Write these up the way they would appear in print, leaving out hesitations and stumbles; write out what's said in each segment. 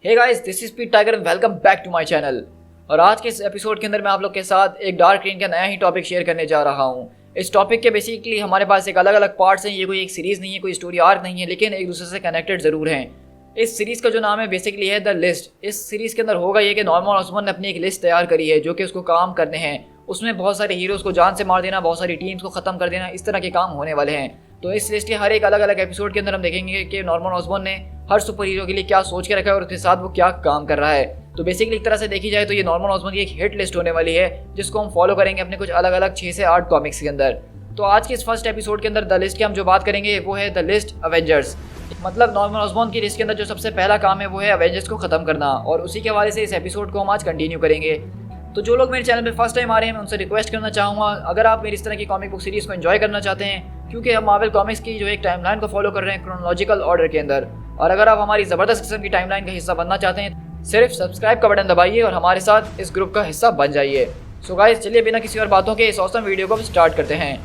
Hey guys, this is Pete Tiger, welcome back to my channel. और आज के इस एपिसोड के अंदर मैं आप लोग के साथ एक डार्क रेन का नया ही टॉपिक शेयर करने जा रहा हूँ। इस टॉपिक के बेसिकली हमारे पास एक अलग अलग पार्ट्स हैं। ये कोई एक सीरीज़ नहीं है, कोई स्टोरी आर्क नहीं है, लेकिन एक दूसरे से कनेक्टेड ज़रूर हैं। इस सीरीज़ का जो नाम है बेसिकली है द लिस्ट। इस सीरीज़ के अंदर होगा ये कि नॉर्मन ऑसबॉर्न ने अपनी एक लिस्ट तैयार करी है जो कि उसको काम करने हैं। उसमें बहुत सारे हीरोज़ को जान से मार देना, बहुत सारी टीम्स को ख़त्म कर देना, इस तरह के काम होने वाले हैं। तो इस लिस्ट के हर एक अलग अलग एपिसोड के अंदर हम देखेंगे कि नॉर्मन ऑसबॉर्न ने हर सुपर हीरो के लिए क्या सोच के रखा है और उसके साथ वो क्या काम कर रहा है। तो बेसिकली एक तरह से देखी जाए तो ये नॉर्मन ऑसबॉर्न की एक हिट लिस्ट होने वाली है जिसको हम फॉलो करेंगे अपने कुछ अलग अलग 6 से 8 कॉमिक्स के अंदर। तो आज के इस फर्स्ट एपिसोड के अंदर द लिस्ट की हम जो बात करेंगे वो है द लिस्ट अवेंजर्स। मतलब नॉर्मन ऑसबॉर्न की लिस्ट के अंदर जो सबसे पहला काम है वो है अवेंजर्स को खत्म करना, और उसी के हवाले से इस एपिसोड को हम आज कंटिन्यू करेंगे। तो जो लोग मेरे चैनल पे फर्स्ट टाइम आ रहे हैं मैं उनसे रिक्वेस्ट करना चाहूँगा, अगर आप मेरी इस तरह की कॉमिक बुक सीरीज़ को एंजॉय करना चाहते हैं, क्योंकि हम मार्वल कॉमिक्स की जो एक टाइमलाइन को फॉलो कर रहे हैं क्रोनोलॉजिकल ऑर्डर के अंदर, और अगर आप हमारी ज़बरदस्त किस्म की टाइमलाइन का हिस्सा बनना चाहते हैं सिर्फ सब्सक्राइब का बटन दबाइए और हमारे साथ इस ग्रुप का हिस्सा बन जाइए। सो गाइस, चलिए बिना किसी और बातों के इस ऑसम वीडियो को हम स्टार्ट करते हैं।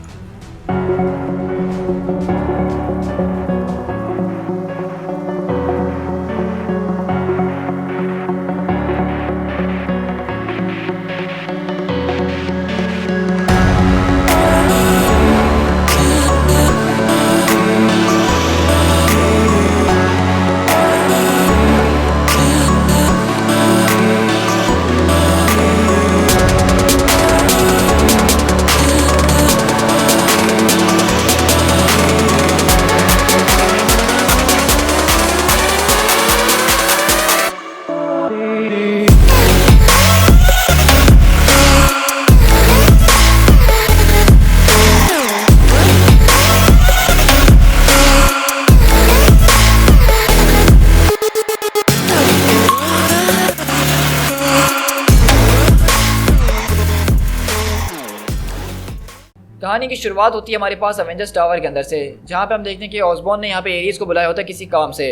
कहानी की शुरुआत होती है हमारे पास अवेंजर्स टावर के अंदर से, जहाँ पे हम देखते हैं कि ऑसबॉर्न ने यहाँ पे एरीज को बुलाया होता है किसी काम से,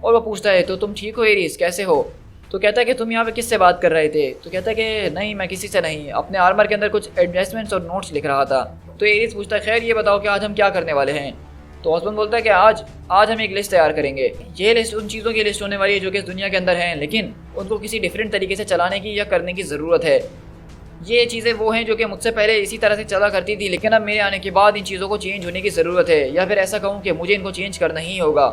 और वो पूछता है तो तुम ठीक हो एरीज, कैसे हो? तो कहता है कि तुम यहाँ पे किससे बात कर रहे थे? तो कहता है कि नहीं, मैं किसी से नहीं, अपने आर्मर के अंदर कुछ एडजस्टमेंट्स और नोट्स लिख रहा था। तो एरीज पूछता है खैर ये बताओ कि आज हम क्या करने वाले हैं? तो ऑसबॉर्न बोलता है कि आज हम एक लिस्ट तैयार करेंगे। ये लिस्ट उन चीज़ों की लिस्ट होने वाली है जो कि इस दुनिया के अंदर हैं, लेकिन उनको किसी डिफरेंट तरीके से चलाने की या करने की ज़रूरत है। ये चीज़ें वो हैं जो कि मुझसे पहले इसी तरह से चला करती थी, लेकिन अब मेरे आने के बाद इन चीज़ों को चेंज होने की ज़रूरत है, या फिर ऐसा कहूँ कि मुझे इनको चेंज करना ही होगा।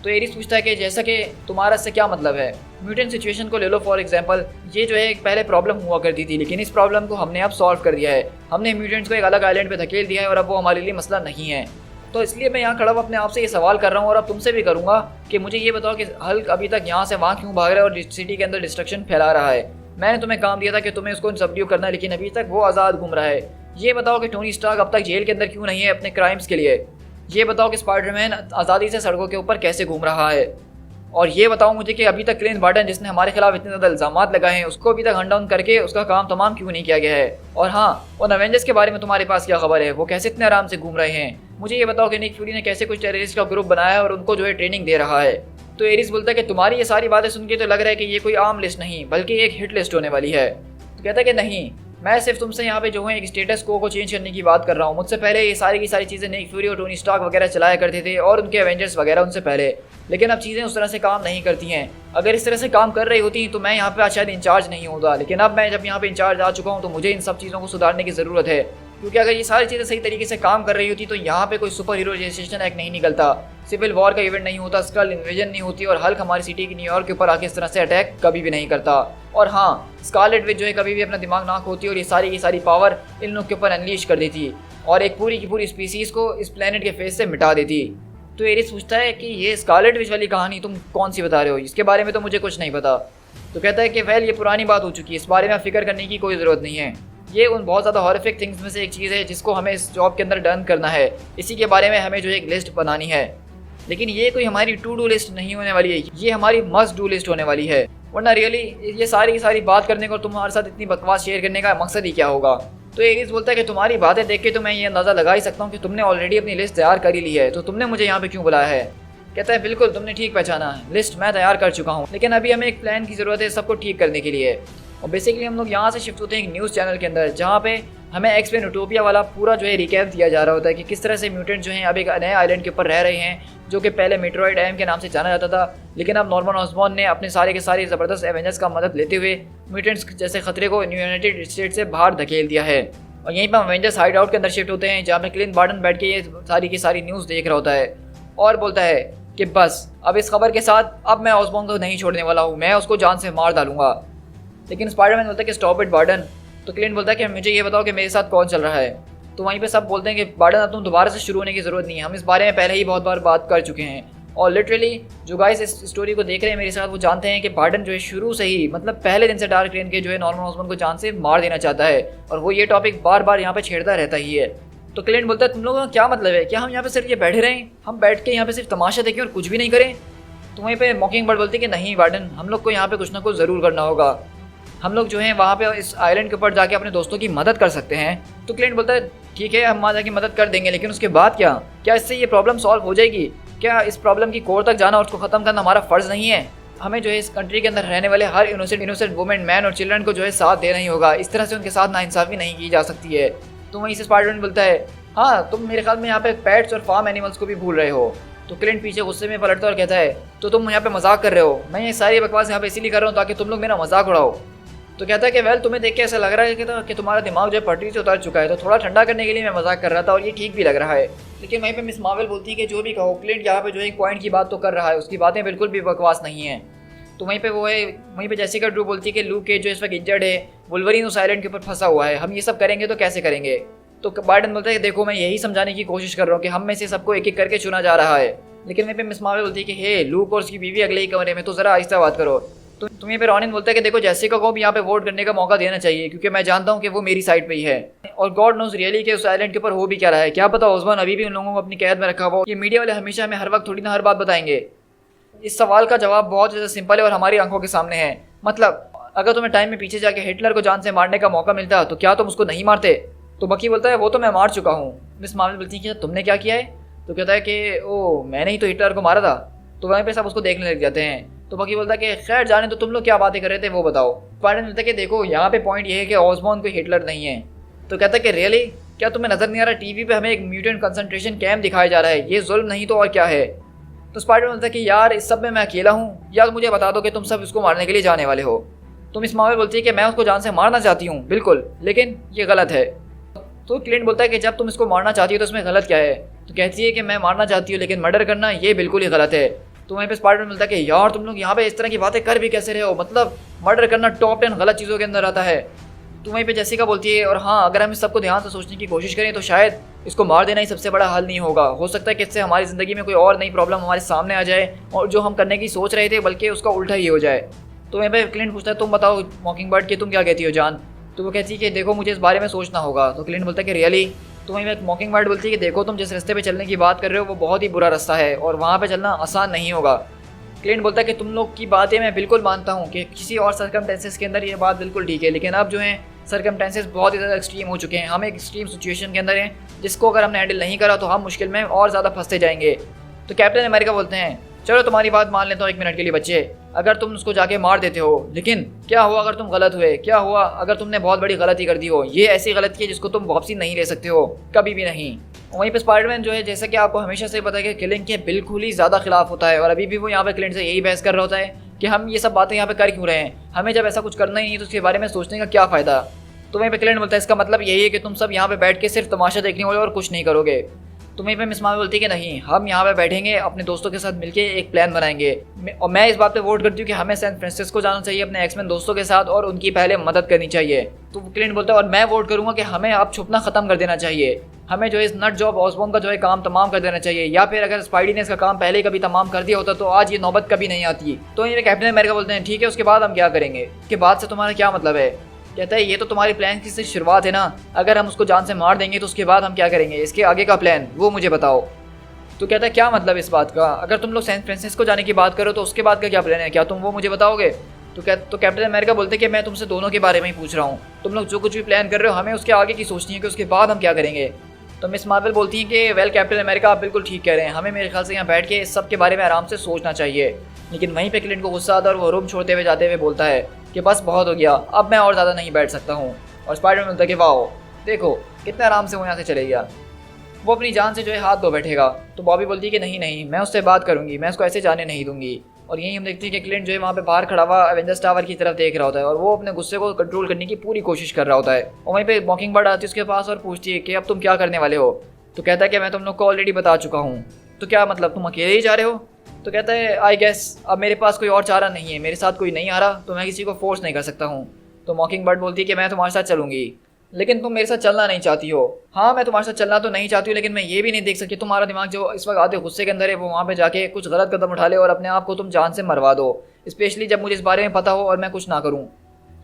तो एरिस पूछता है कि जैसा कि तुम्हारा इससे क्या मतलब है? म्यूटेंट सिचुएशन को ले लो फॉर एग्जांपल। ये जो है एक पहले प्रॉब्लम हुआ करती थी, लेकिन इस प्रॉब्लम को हमने अब सॉल्व कर दिया है। हमने म्यूटेंट्स को एक अलग आइलैंड पे धकेल दिया है और अब वो हमारे लिए मसला नहीं है। तो इसलिए मैं यहाँ खड़ा अपने आप से ये सवाल कर रहा हूँ, और अब तुमसे भी करूँगा कि मुझे ये बताओ कि हल्क अभी तक यहाँ से वहाँ क्यों भाग रहा है और सिटी के अंदर डिस्ट्रक्शन फैला रहा है? मैंने तुम्हें काम दिया था कि तुम्हें उसको सबड्यू करना है, लेकिन अभी तक वो आज़ाद घूम रहा है। ये बताओ कि टोनी स्टार्क अब तक जेल के अंदर क्यों नहीं है अपने क्राइम्स के लिए? ये बताओ कि स्पाइडरमैन आज़ादी से सड़कों के ऊपर कैसे घूम रहा है? और ये बताओ मुझे कि अभी तक क्लिंट बार्टन, जिसने हमारे खिलाफ इतने ज़्यादा इल्ज़ामात लगाए हैं, उसको अभी तक हंट डाउन करके उसका काम तमाम क्यों नहीं किया गया है? और हाँ, उन अवेंजर्स के बारे में तुम्हारे पास क्या खबर है? वो कैसे इतने आराम से घूम रहे हैं? मुझे ये बताओ कि निक फ्यूरी ने कैसे कुछ टेररिस्ट का ग्रुप बनाया है और उनको जो है ट्रेनिंग दे रहा है। तो एरिस बोलता है कि तुम्हारी ये सारी बातें सुन के तो लग रहा है कि ये कोई आम लिस्ट नहीं बल्कि एक हिट लिस्ट होने वाली है। तो कहता है कि नहीं, मैं सिर्फ तुमसे यहाँ पे जो है एक स्टेटस को चेंज करने की बात कर रहा हूँ। मुझसे पहले ये सारी की सारी चीज़ें निक फ्यूरी और टोनी स्टार्क वगैरह चलाया करते थे, और उनके एवेंजर्स वगैरह उनसे पहले, लेकिन अब चीज़ें उस तरह से काम नहीं करती हैं। अगर इस तरह से काम कर रही होती तो मैं यहाँ पे शायद इंचार्ज नहीं होता, लेकिन अब मैं जब यहाँ पे इंचार्ज आ चुका हूँ तो मुझे इन सब चीज़ों को सुधारने की ज़रूरत है। क्योंकि अगर ये सारी चीज़ें सही तरीके से काम कर रही होती तो यहाँ पे कोई सुपर हीरो रजिस्ट्रेशन एक्ट नहीं निकलता, सिविल वॉर का इवेंट नहीं होता, स्कल इन्वेजन नहीं होती, और हल्क हमारी सिटी की न्यूयॉर्क के ऊपर आके इस तरह से अटैक कभी भी नहीं करता। और हाँ, स्कारलेट विच जो है कभी भी अपना दिमाग ना खोती और ये सारी की सारी पावर इन लोग के ऊपर अनलीश कर देती और एक पूरी की पूरी स्पीसीज़ को इस प्लेनेट के फेस से मिटा देती। तो एरिस पूछता है कि ये स्कारलेट विच वाली कहानी तुम कौन सी बता रहे हो? इसके बारे में तो मुझे कुछ नहीं पता। तो कहता है कि वेल, ये पुरानी बात हो चुकी है, इस बारे में फिक्र करने की कोई ज़रूरत नहीं है। ये उन बहुत ज़्यादा हॉरिफिक थिंग्स में से एक चीज़ है जिसको हमें इस जॉब के अंदर डन करना है। इसी के बारे में हमें जो एक लिस्ट बनानी है, लेकिन ये कोई हमारी टू डू लिस्ट नहीं होने वाली है, ये हमारी मस्ट डू लिस्ट होने वाली है। वरना रियली ये सारी की सारी बात करने को और तुम्हारे साथ इतनी बकवास शेयर करने का मकसद ही क्या होगा? तो एरिस बोलता है कि तुम्हारी बातें देख के तो मैं ये अंदाज़ा लगा ही सकता हूँ कि तुमने ऑलरेडी अपनी लिस्ट तैयार कर ही ली है, तो तुमने मुझे यहाँ पे क्यों बुलाया है? कहता है बिल्कुल, तुमने ठीक पहचाना, लिस्ट मैं तैयार कर चुका हूँ, लेकिन अभी हमें एक प्लान की ज़रूरत है सबको ठीक करने के लिए। और बेसिकली हम लोग यहाँ से शिफ्ट होते हैं एक न्यूज़ चैनल के अंदर, जहाँ पे हमें एक्समेन यूटोपिया वाला पूरा जो है रिकैप दिया जा रहा होता है कि किस तरह से म्यूटेंट जो हैं अब एक नए आइलैंड के ऊपर रह रहे हैं जो कि पहले मेट्रोइड एम के नाम से जाना जाता था, लेकिन अब नॉर्मन ऑसबॉर्न ने अपने सारे के सारे ज़बरदस्त एवेंजर्स का मदद लेते हुए म्यूटेंट्स जैसे खतरे को यूनाइटेड स्टेट से बाहर धकेल दिया है। और यहीं पर अवेंजर्स हाइड आउट के अंदर शिफ्ट होते हैं जहाँ पे क्लिंट बार्टन बैठ के ये सारी की सारी न्यूज़ देख रहा होता है और बोलता है कि बस अब इस खबर के साथ अब मैं ऑसबॉर्न को नहीं छोड़ने वाला हूँ, मैं उसको जान से मार डालूंगा। लेकिन स्पाइडरमैन बोलता है कि स्टॉप इट बार्टन। तो क्लिंट बोलता है कि मुझे ये बताओ कि मेरे साथ कौन चल रहा है। तो वहीं पे सब बोलते हैं कि बार्टन अब तुम दोबारा से शुरू होने की ज़रूरत नहीं है, हम इस बारे में पहले ही बहुत बार बात कर चुके हैं। और लिटरली जो गाइस इस स्टोरी को देख रहे हैं मेरे साथ वो जानते हैं कि बार्टन जो है शुरू से ही मतलब पहले दिन से डार्क रेन के जो है नॉर्मन ऑसबॉर्न को जान से मार देना चाहता है और वो ये टॉपिक बार बार यहाँ पे छेड़ता रहता ही है। तो क्लिंट बोलता है तुम लोगों का क्या मतलब है, क्या हम यहाँ पे सिर्फ ये बैठे रहें, हम बैठ के यहाँ पे सिर्फ तमाशा देखें और कुछ भी नहीं करें। तो वहीं पे मॉकिंगबर्ड बोलती है कि नहीं बार्टन, हम लोग को यहाँ पे कुछ ना कुछ ज़रूर करना होगा, हम लोग जो है वहाँ पे इस आइलैंड के ऊपर जाके अपने दोस्तों की मदद कर सकते हैं। तो क्लिंट बोलता है ठीक है हम वहाँ जाके मदद कर देंगे, लेकिन उसके बाद क्या इससे ये प्रॉब्लम सॉल्व हो जाएगी? क्या इस प्रॉब्लम की कोर तक जाना और उसको ख़त्म करना हमारा फ़र्ज़ नहीं है? हमें जो है इस कंट्री के अंदर रहने वाले हर इनोसेंट वुमेन, मैन और चिल्ड्रन को जो है साथ देना ही होगा, इस तरह से उनके साथ नाइंसाफ़ी नहीं की जा सकती है। तो वहीं से स्पाइडरमैन बोलता है हाँ तुम मेरे ख्याल में यहाँ पे पेट्स और फार्म एनिमल्स को भी भूल रहे हो। तो क्लिंट पीछे गुस्से में पलटता और कहता है तो तुम यहाँ पे मजाक कर रहे हो, मैं ये सारी बकवास यहाँ पे इसीलिए कर रहा हूँ ताकि तुम लोग मेरा मजाक उड़ाओ। तो कहता है कि वेल तुम्हें देख के ऐसा लग रहा है कि तुम्हारा दिमाग जो है पटरी से उतर चुका है, तो थोड़ा ठंडा करने के लिए मैं मजाक कर रहा था और ये ठीक भी लग रहा है। लेकिन वहीं पे मिस मार्वल बोलती है कि जो भी कहो क्लिंट यहाँ पे जो एक पॉइंट की बात तो कर रहा है, उसकी बातें बिल्कुल भी बकवास नहीं है। तो वहीं पे जेसिका ड्रू बोलती है कि लूक केज जो इस वक्त इंजर्ड है, वुल्वरीन उस आइलैंड के ऊपर फंसा हुआ है, हम ये सब करेंगे तो कैसे करेंगे? तो बार्टन बोलता है कि देखो मैं यही समझाने की कोशिश कर रहा हूँ कि हम में से सबको एक एक करके चुना जा रहा है। लेकिन वहीं पे मिस मार्वल बोलती है कि हे लूक और उसकी बीवी अगले ही कमरे में, तो ज़रा आहिस्ता बात करो। तो तुम्हें पे रॉनिन बोलता है कि देखो जेसिका को भी यहाँ पे वोट करने का मौका देना चाहिए क्योंकि मैं जानता हूँ कि वो मेरी साइड पे ही है और गॉड नोज रियली कि उस आइलैंड के ऊपर हो भी क्या रहा है, क्या पता ऑसबॉर्न अभी भी उन लोगों को अपनी कैद में रखा हुआ। ये मीडिया वाले हमेशा हमें हर वक्त थोड़ी ना हर बात बताएंगे। इस सवाल का जवाब बहुत ज़्यादा सिंपल है और हमारी आंखों के सामने है। मतलब अगर तुम्हें टाइम में पीछे जाके हिटलर को जान से मारने का मौका मिलता तो क्या तुम उसको नहीं मारते? तो बकी बोलता है वो तो मैं मार चुका हूँ। मिस मार्वल बोलती है कि तुमने क्या किया है? तो कहता है कि ओ मैंने ही तो हिटलर को मारा था। तो वहीं पे सब उसको देखने लग जाते हैं। तो बकी बोलता है कि खैर जाने तो तुम लोग क्या बातें कर रहे थे वो बताओ। स्पाइडरमैन बोलता है कि देखो यहाँ पे पॉइंट ये है कि ऑसबॉर्न कोई हिटलर नहीं है। तो कहता है कि रियली क्या तुम्हें नजर नहीं आ रहा टीवी पे हमें एक म्यूटेंट कंसंट्रेशन कैंप दिखाया जा रहा है, ये जुल्म नहीं तो और क्या है? तो स्पाइडरमैन बोलता है कि यार इस सब में मैं अकेला हूँ, या मुझे बता दो कि तुम सब इसको मारने के लिए जाने वाले हो। तो मिस मार्वल बोलती है कि मैं उसको जान से मारना चाहती हूँ बिल्कुल, लेकिन ये गलत है। तो क्लिंट बोलता है कि जब तुम इसको मारना चाहती हो तो इसमें गलत क्या है? तो कहती है कि मैं मारना चाहती हूँ लेकिन मर्डर करना ये बिल्कुल ही गलत है। तो वहीं पे स्पाइडरमैन मिलता है कि यार तुम लोग यहाँ पे इस तरह की बातें कर भी कैसे रहे हो, मतलब मर्डर करना टॉप 10 गलत चीज़ों के अंदर आता है। तो वहीं पे जेसिका बोलती है और हाँ अगर हम इस सबको ध्यान से सोचने की कोशिश करें तो शायद इसको मार देना ही सबसे बड़ा हल नहीं होगा, हो सकता है कि इससे हमारी ज़िंदगी में कोई और नई प्रॉब्लम हमारे सामने आ जाए और जो हम करने की सोच रहे थे बल्कि उसका उल्टा ही हो जाए। तो वहीं पे क्लिंट पूछता है तुम बताओ मॉकिंगबर्ड कि तुम क्या कहती हो जान? तो वो कहती है कि देखो मुझे इस बारे में सोचना होगा। तो क्लिंट बोलता है कि रियली? तो वहीं पे मॉकिंगबर्ड बोलती है कि देखो तुम जिस रास्ते पे चलने की बात कर रहे हो वो बहुत ही बुरा रास्ता है और वहाँ पे चलना आसान नहीं होगा। क्लिंट बोलता है कि तुम लोग की बातें मैं बिल्कुल मानता हूँ कि किसी और सर्कमटेंसेस के अंदर ये बात बिल्कुल ठीक है, लेकिन अब जो है सर्कमटेंसेस बहुत ही ज़्यादा एक्सट्रीम हो चुके हैं, हम एक एक्सट्रीम सिचुएशन के अंदर हैं जिसको अगर हमने हैंडल नहीं करा तो हम मुश्किल में और ज़्यादा फंसते जाएंगे। तो कैप्टन अमेरिका बोलते हैं चलो तुम्हारी बात मान लेता हूँ 1 मिनट के लिए बच्चे, अगर तुम उसको जाके मार देते हो, लेकिन क्या हुआ अगर तुम गलत हुए? क्या हुआ अगर तुमने बहुत बड़ी गलती कर दी हो? ये ऐसी गलती है जिसको तुम वापसी नहीं ले सकते हो, कभी भी नहीं। वहीं पे स्पाइडरमैन जो है जैसा कि आपको हमेशा से पता है कि किलिंग के बिल्कुल ही ज़्यादा खिलाफ होता है और अभी भी वो यहाँ पे क्लिंट से यही बहस कर रहा होता है कि हम ये सब बातें यहाँ पे कर क्यों रहे हैं, हमें जब ऐसा कुछ करना ही नहीं तो उसके बारे में सोचने का क्या फ़ायदा। तो वहीं पे क्लिंट बोलता है इसका मतलब यही है कि तुम सब यहाँ पे बैठ के सिर्फ तमाशा देखने वाले और कुछ नहीं करोगे। तो वहीं पे मिस मार्वल बोलती है कि नहीं, हम यहाँ पे बैठेंगे अपने दोस्तों के साथ मिलके एक प्लान बनाएंगे और मैं इस बात पे वोट करती हूँ कि हमें सैन फ्रांसिस्को जाना चाहिए अपने एक्समैन दोस्तों के साथ और उनकी पहले मदद करनी चाहिए। तो क्लिंट बोलता है और मैं वोट करूँगा कि हमें अब छुपना ख़त्म कर देना चाहिए, हमें जो है इस नट जॉब ऑसबॉर्न का जो है काम तमाम कर देना चाहिए, या फिर अगर स्पाइडी ने इसका काम पहले ही कभी तमाम कर दिया होता तो आज ये नौबत कभी नहीं आती। तो ये कैप्टन अमेरिका बोलते हैं ठीक है उसके बाद हम क्या करेंगे? उसके बाद से तुम्हारा क्या मतलब है? कहता है ये तो तुम्हारी प्लान की सिर्फ शुरुआत है ना, अगर हम उसको जान से मार देंगे तो उसके बाद हम क्या करेंगे, इसके आगे का प्लान वो मुझे बताओ। तो कहता है क्या मतलब इस बात का, अगर तुम लोग सैन फ्रांसिस्को जाने की बात करो तो उसके बाद का क्या प्लान है, क्या तुम वो मुझे बताओगे? तो कैप्टन अमेरिका बोलते हैं कि मैं तुमसे दोनों के बारे में ही पूछ रहा हूँ, तुम लोग जो कुछ भी प्लान कर रहे हो हमें उसके आगे की सोचनी है कि उसके बाद हम क्या करेंगे। तो मिस मार्वल बोलती हैं कि वेल कैप्टन अमेरिका आप बिल्कुल ठीक कह रहे हैं, हमें मेरे ख्याल से यहाँ बैठ के इस सब के बारे में आराम से सोचना चाहिए। लेकिन वहीं पे क्लिंट को गुस्सा आता है और वो रूम छोड़ते हुए जाते हुए बोलता है कि बस बहुत हो गया, अब मैं और ज़्यादा नहीं बैठ सकता हूँ। और स्पाइडरमैन बोलता है कि वाओ देखो कितने आराम से वो यहाँ से चले गया, वो अपनी जान से जो है हाथ धो बैठेगा। तो बॉबी बोलती है कि नहीं नहीं, मैं उससे बात करूंगी, मैं उसको ऐसे जाने नहीं दूंगी। और यहीं हम देखते हैं कि क्लिंट जो है वहाँ पे बाहर खड़ा हुआ एवेंजर्स टावर की तरफ देख रहा होता है और वो अपने गुस्से को कंट्रोल करने की पूरी कोशिश कर रहा होता है। और वहीं पे मॉकिंगबर्ड आती है उसके पास और पूछती है कि अब तुम क्या करने वाले हो। तो कहता है कि मैं तुम लोग को ऑलरेडी बता चुका हूँ। तो क्या मतलब तुम अकेले ही जा रहे हो? तो कहता है आई गेस अब मेरे पास कोई और चारा नहीं है, मेरे साथ कोई नहीं आ रहा तो मैं किसी को फोर्स नहीं कर सकता हूँ। तो मॉकिंगबर्ड बोलती है कि मैं तुम्हारे साथ चलूंगी, लेकिन तुम मेरे साथ चलना नहीं चाहती हो। हाँ मैं तुम्हारे साथ चलना तो नहीं चाहती हूँ, लेकिन मैं ये भी नहीं देख सकती तुम्हारा दिमाग जो इस वक्त आधे गुस्से के अंदर है वो वहाँ पे जाके कुछ गलत कदम उठा ले और अपने आप को तुम जान से मरवा दो, स्पेशली जब मुझे इस बारे में पता हो और मैं कुछ ना करूँ।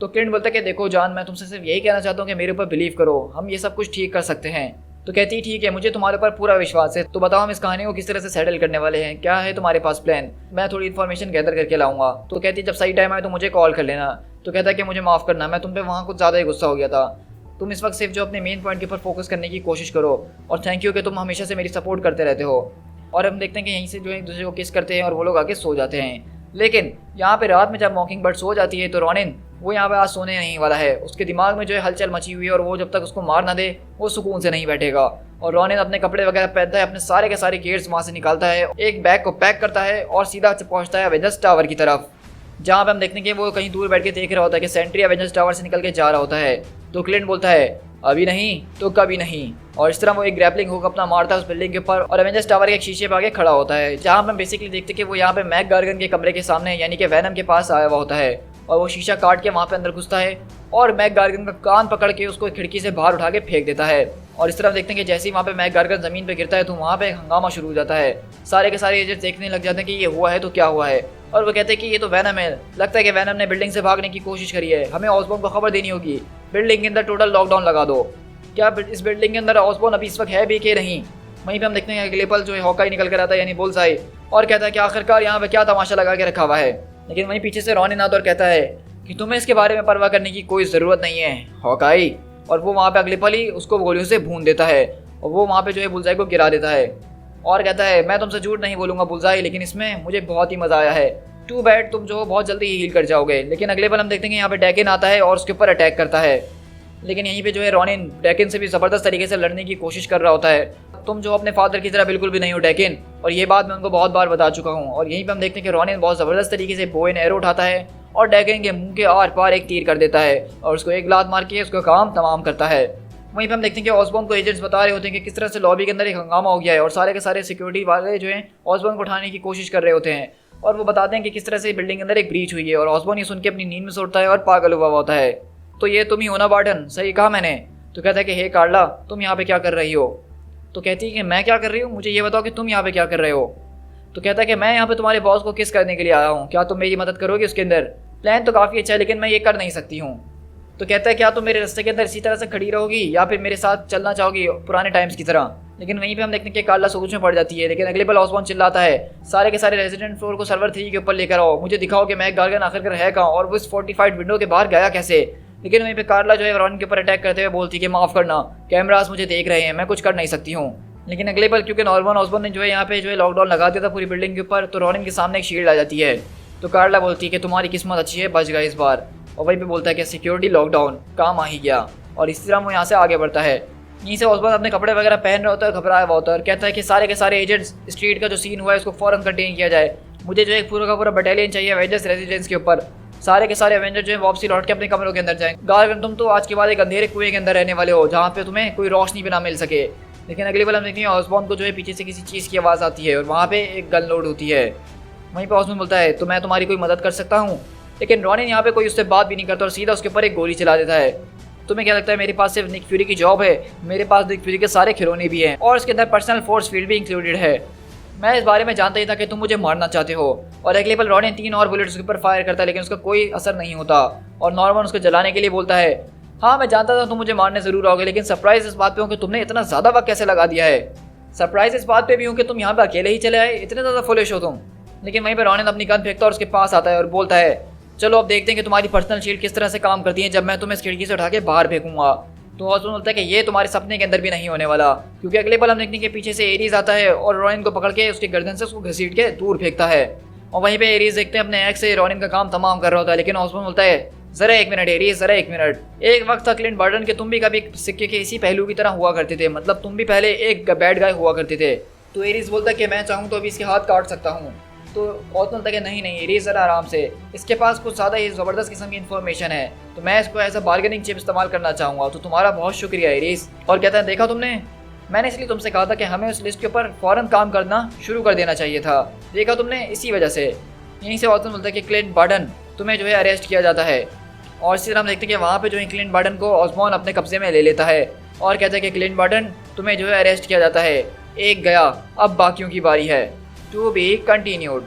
तो क्लिंट बोलता है कि देखो जान, मैं तुमसे सिर्फ यही कहना चाहता हूँ कि मेरे ऊपर बिलीव करो, हम ये सब कुछ ठीक कर सकते हैं। तो कहती है ठीक है, मुझे तुम्हारे ऊपर पूरा विश्वास है, तो बताओ हम इस कहानी को किस तरह से सेटल करने वाले हैं, क्या है तुम्हारे पास प्लान? मैं थोड़ी इन्फॉर्मेशन गैदर करके लाऊंगा। तो कहती है जब सही टाइम आए तो मुझे कॉल कर लेना। तो कहता है कि मुझे माफ़ करना, मैं तुम पे वहाँ कुछ ज़्यादा ही गुस्सा हो गया था, तुम इस वक्त सिर्फ जो अपने मेन पॉइंट के ऊपर फोकस करने की कोशिश करो। और थैंक यू कि तुम हमेशा से मेरी सपोर्ट करते रहते हो। और हम देखते हैं कि यहीं से जो है एक दूसरे को किस करते हैं और वो लोग आगे सो जाते हैं। लेकिन यहाँ पे रात में जब मॉकिंगबर्ड सो जाती है तो रॉनिन वो यहाँ पे आज सोने नहीं वाला है, उसके दिमाग में जो है हलचल मची हुई है और वो जब तक उसको मार ना दे वो सुकून से नहीं बैठेगा। और रॉनिन अपने कपड़े वगैरह पहनता है, अपने सारे के सारे गियर्स वहाँ से निकालता है, एक बैग को पैक करता है और सीधा पहुँचता है एवेंजर्स टावर की तरफ, जहाँ पे हम देखते हैं कि वो कहीं दूर बैठ के देख रहा होता है कि सेंट्री एवेंजर्स टावर से निकल के जा रहा होता है। तो क्लिंट बोलता है अभी नहीं तो कभी नहीं, और इस तरह वो एक ग्रैपलिंग हुक अपना मारता है उस बिल्डिंग के ऊपर और एवेंजर्स टावर के एक शीशे पे आगे खड़ा होता है, जहाँ हम बेसिकली देखते हैं कि वो यहाँ पे मैक गार्गन के कमरे के सामने यानी कि वैनम के पास आया हुआ होता है और वो शीशा काट के वहाँ पे अंदर घुसता है और मैक गार्गन का कान पकड़ के उसको खिड़की से बाहर उठा के फेंक देता है। और इस तरह देखते हैं कि जैसे ही वहाँ पे मैक गार्गन जमीन पे गिरता है तो वहाँ पे हंगामा शुरू हो जाता है, सारे के सारे एजेंट्स देखने लग जाते हैं कि ये हुआ है तो क्या हुआ है। और वो कहते हैं कि ये तो वैनम है, लगता है कि वैनम ने बिल्डिंग से भागने की कोशिश करी है, हमें ऑसबॉर्न को खबर देनी होगी, बिल्डिंग के अंदर टोटल लॉकडाउन लगा दो। क्या इस बिल्डिंग के अंदर ऑसबॉर्न अभी इस वक्त है भी कि नहीं? वहीं पे हम देखते हैं कि ग्लेपल जो है हॉकाई निकल कर आता है यानी बुल्सआई, और कहता है कि आखिरकार यहाँ पे क्या तमाशा लगा के रखा हुआ है। लेकिन वहीं पीछे से रॉनिन आता और कहता है कि तुम्हें इसके बारे में परवाह करने की कोई ज़रूरत नहीं है हॉकाई। और वो वहाँ पे अगले पल ही उसको गोलियों से भून देता है और वो वहाँ पे जो है बुल्सआई को गिरा देता है और कहता है मैं तुमसे झूठ नहीं बोलूँगा बुल्सआई, लेकिन इसमें मुझे बहुत ही मज़ा आया है, टू बैड तुम जो हो बहुत जल्दी ही हील कर जाओगे। लेकिन अगले पल हम देखते हैं कि यहाँ पे डैकिन आता है और उसके ऊपर अटैक करता है, लेकिन यहीं पे जो है रॉनिन डैकिन से भी ज़बरदस्त तरीके से लड़ने की कोशिश कर रहा होता है। तुम जो अपने फादर की तरह बिल्कुल भी नहीं हो डैकिन, और ये बात मैं उनको बहुत बार बता चुका हूँ। और यहीं पे हम देखते हैं कि रॉनिन बहुत ज़बरदस्त तरीके से बो एंड एरो उठाता है और डैकिन के मुंह के आर पार एक तीर कर देता है और उसको एक लात मार के उसका काम तमाम करता है। वहीं पे हम देखते हैं कि ऑसबॉर्न को एजेंट्स बता रहे होते हैं कि किस तरह से लॉबी के अंदर एक हंगामा हो गया है और सारे के सारे सिक्योरिटी वाले जो हैं ऑसबॉर्न को उठाने की कोशिश कर रहे होते हैं और वो बताते हैं कि किस तरह से बिल्डिंग के अंदर एक ब्रीच हुई है। और ऑसबॉर्न ये सुन के अपनी नींद में सोता है और पागल हुआ होता है। तो ये तुम ही हो ना बार्टन, सही कहा मैंने? तो कहता है कि हे कार्ला तुम यहाँ पे क्या कर रही हो? तो कहती है कि मैं क्या कर रही हूँ, मुझे ये बताओ कि तुम यहाँ पे क्या कर रहे हो? तो कहता है कि मैं यहाँ पे तुम्हारे बॉस को किस करने के लिए आया हूँ, क्या तुम मेरी मदद करोगे उसके अंदर? प्लान तो काफ़ी अच्छा है लेकिन मैं ये कर नहीं सकती हूँ। तो कहता है क्या तुम मेरे रास्ते के अंदर इसी तरह से खड़ी रहोगी या फिर मेरे साथ चलना चाहोगी पुराने टाइम्स की तरह? लेकिन वहीं पे हम देखते हैं कि कार्ला सोच में पड़ जाती है। लेकिन अगले पल ऑसबॉर्न चिल्लाता है सारे के सारे रेजिडेंट फ्लोर को सर्वर 3 के ऊपर लेकर आओ, मुझे दिखाओ कि मैक गार्गन आखिरकार है कहाँ और वो इस फोर्टिफाइड विंडो के बाहर गया कैसे। लेकिन वहीं पे कार्ला जो है रॉनिन के ऊपर अटैक करते हुए बोलती है कि माफ़ करना, कैमरास मुझे देख रहे हैं, मैं कुछ कर नहीं सकती हूँ। लेकिन अगले पल क्योंकि नॉर्मन ऑसबॉर्न ने जो है यहाँ पे जो है लॉकडाउन लगा दिया था पूरी बिल्डिंग के ऊपर, तो रॉनिन के सामने एक शील्ड आ जाती है। तो कार्ला बोलती है कि तुम्हारी किस्मत अच्छी है, बच गए इस बार। और वहीं पे बोलता है कि सिक्योरिटी लॉकडाउन काम आ ही गया। और इसी तरह वो यहाँ से आगे बढ़ता है। यहीं से ऑसबॉर्न अपने कपड़े वगैरह पहन रहा होता है, घबराया हुआ होता है और कहता है कि सारे के सारे एजेंट्स स्ट्रीट का जो सीन हुआ है उसको फ़ौरन कंटेन किया जाए, मुझे जो एक पूरा का पूरा बटालियन चाहिए एवेंजर्स रेजिडेंस के ऊपर, सारे के सारे एवेंजर जो है वापसी लौट के अपने कमरों के अंदर जाएं। गार्गन तुम तो आज के बाद एक अंधेरे कुएं के अंदर रहने वाले हो जहाँ पे तुम्हें कोई रोशनी भी ना मिल सके। लेकिन अगली बार हम देखते हैं ऑसबॉर्न को जो है पीछे से किसी चीज़ की आवाज़ आती है और वहाँ पे एक गन लोड होती है। वहीं पे ऑसबॉर्न बोलता है तो मैं तुम्हारी कोई मदद कर सकता हूँ, लेकिन रॉनिन यहाँ पे कोई उससे बात भी नहीं करता और सीधा उसके ऊपर एक गोली चला देता है। तुम्हें क्या लगता है मेरे पास सिर्फ निक फ्यूरी की जॉब है? मेरे पास निक फ्यूरी के सारे खिलौने भी हैं और इसके अंदर पर्सनल फोर्स फील्ड भी इंक्लूडेड है। मैं इस बारे में जानता ही था कि तुम मुझे मारना चाहते हो। और अगले पल रॉनिन 3 और बुलेट्स के ऊपर फायर करता है लेकिन उसका कोई असर नहीं होता और नॉर्मन उसको जलाने के लिए बोलता है हाँ मैं जानता था तुम मुझे मारने ज़रूर आओगे, लेकिन सरप्राइज इस बात पे हूँ कि तुमने इतना ज़्यादा वक्त कैसे लगा दिया है। सरप्राइज इस बात पे भी हूँ कि तुम यहाँ पे अकेले ही चले आए, इतने ज़्यादा फुलिश हो तुम। लेकिन वहीं पे रॉनिन अपनी गन फेंकता है और उसके पास आता है और बोलता है चलो अब देखते हैं कि तुम्हारी पर्सनल शील्ड किस तरह से काम करती है जब मैं तुम्हें इस खिड़की से उठा के बाहर फेंकूंगा। तो ऑसबॉर्न बोलता है कि ये तुम्हारे सपने के अंदर भी नहीं होने वाला, क्योंकि अगले पल हम देखने के पीछे से एरीज आता है और रॉनिन को पकड़ के उसके गर्दन से उसको घसीट के दूर फेंकता है। और वहीं पे एरीज देखते हैं अपने एक्स से रॉनिन का काम तमाम कर रहा होता है। लेकिन ऑसबॉर्न बोलता है ज़रा एक मिनट एरीज, ज़रा एक मिनट। एक वक्त था क्लिंट बार्टन के तुम भी कभी सिक्के के इसी पहलू की तरह हुआ करते थे, मतलब तुम भी पहले एक बैड गाय हुआ करते थे। तो एरीज बोलता कि मैं चाहूँ तो अभी इसके हाथ काट सकता हूँ। तो ऑसमन बोलता कि नहीं नहीं एरीज, ज़रा आराम से, इसके पास कुछ ज़्यादा ही ज़बरदस्त किस्म की इन्फॉर्मेशन है, तो मैं इसको एज अ बार्गेनिंग चिप इस्तेमाल करना चाहूँगा। तो तुम्हारा बहुत शुक्रिया एरीज। और कहता है देखा तुमने, मैंने इसलिए तुमसे कहा था कि हमें उस लिस्ट के ऊपर फ़ौरन काम करना शुरू कर देना चाहिए था, देखा तुमने, इसी वजह से। यहीं से ऑसमन बोलता है कि क्लिंट बार्टन तुम्हें जो है अरेस्ट किया जाता है। और इसी तरह हम देखते हैं कि वहाँ पे जो है क्लिंट बार्टन को ऑसबॉर्न अपने कब्जे में ले लेता है और कहता है कि क्लिंट बार्टन तुम्हें जो है अरेस्ट किया जाता है, एक गया, अब बाकियों की बारी है, टू बी कंटिन्यूड।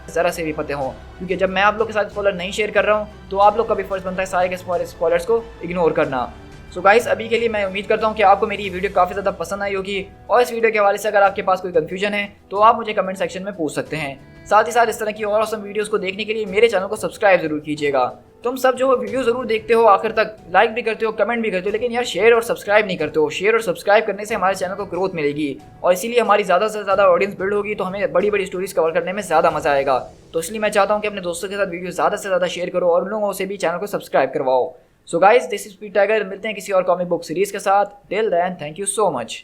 ज़रा से भी पते हों, क्योंकि जब मैं आप लोग के साथ स्पॉइलर नहीं शेयर कर रहा हूँ तो आप लोग का भी फर्ज बनता है सारे के स्पॉयलर्स को इग्नोर करना। सो गाइस, अभी के लिए मैं उम्मीद करता हूँ कि आपको मेरी ये वीडियो काफ़ी ज़्यादा पसंद आई होगी, और इस वीडियो के हवाले से अगर आपके पास कोई कन्फ्यूजन है तो आप मुझे कमेंट सेक्शन में पूछ सकते हैं। साथ ही साथ इस तरह की और ऑसम वीडियोस को देखने के लिए मेरे चैनल को सब्सक्राइब जरूर कीजिएगा। तुम सब जो वीडियो जरूर देखते हो आखिर तक, लाइक भी करते हो, कमेंट भी करते हो, लेकिन यार शेयर और सब्सक्राइब नहीं करते हो। शेयर और सब्सक्राइब करने से हमारे चैनल को ग्रोथ मिलेगी और इसीलिए हमारी ज़्यादा से ज़्यादा ऑडियंस बिल्ड होगी, तो हमें बड़ी बड़ी स्टोरीज कवर करने में ज़्यादा मज़ा आएगा। तो इसलिए मैं चाहता हूँ कि अपने दोस्तों के साथ वीडियो ज़्यादा से ज़्यादा शेयर करो और उन लोगों से भी चैनल को सब्सक्राइब करवाओ। So guys, this is Speed Tiger. मिलते हैं किसी और कॉमिक बुक सीरीज के साथ। Till then, thank you so much.